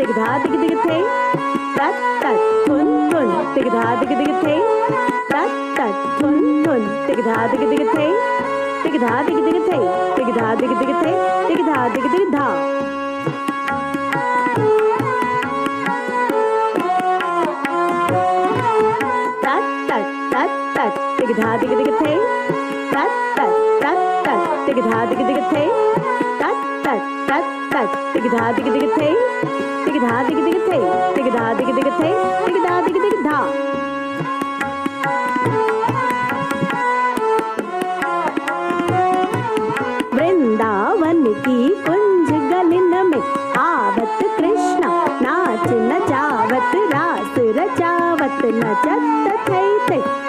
तिग धा दिग दिग थे तत तत थुन थुन तिग धा दिग दिग थे तत तत थुन थुन तिग धा दिग दिग थे तिग धा दिग दिग थे तिग धा दिग दिग थे तिग धा दिग दिग धा तत तत तत तत तिग धा दिग दिग थे तत तत तत तत तिग धा दिग दिग थे तत तत तत तत तिग धा दिग दिग थे तिग धा दिग दिग थे तिग धा दिग दिग थे तिग धा दिग दिग धा वृंदावन की कुंज गलिन में आवत कृष्ण नाच नचावत रास रचावत नचत थे